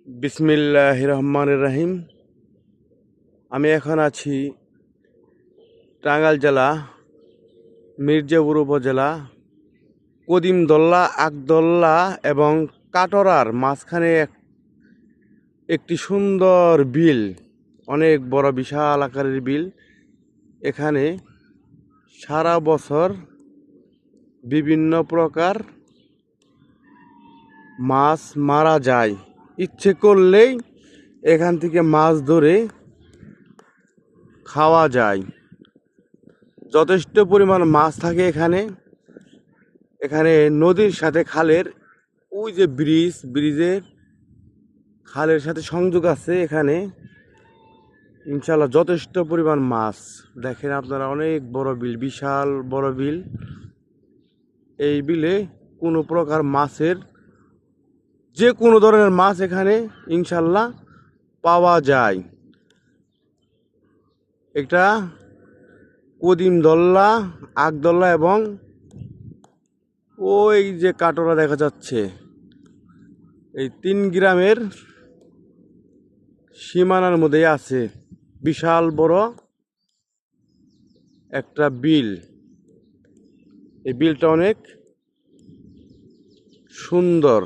বিসমিল্লাহির রহমানির রহিম। আমি এখন আছি টাঙ্গাইল জেলা মির্জাপুর উপজেলা কদিমদল্লা আকদল্লা এবং কাটরার মাঝখানে একটি সুন্দর বিল, অনেক বড় বিশাল আকারের বিল। এখানে সারা বছর বিভিন্ন প্রকার মাছ মারা যায়। ইচ্ছে করলেই এখান থেকে মাছ ধরে খাওয়া যায়। যথেষ্ট পরিমাণ মাছ থাকে এখানে। এখানে নদীর সাথে খালের ওই যে ব্রিজের খালের সাথে সংযোগ আছে। এখানে ইনশাল্লাহ যথেষ্ট পরিমাণ মাছ। দেখেন আপনারা, অনেক বড় বিল, বিশাল বড় বিল। এই বিলে কোনো প্রকার মাছের, যে কোনো ধরনের মাছ এখানে ইনশাল্লাহ পাওয়া যায়। এটা কদিমদল্লা আকদল্লা এবং ওই যে কাটোরা দেখা যাচ্ছে, এই 3 গ্রামের সীমানার মধ্যে আছে বিশাল বড় একটা বিল। এই বিলটা অনেক সুন্দর।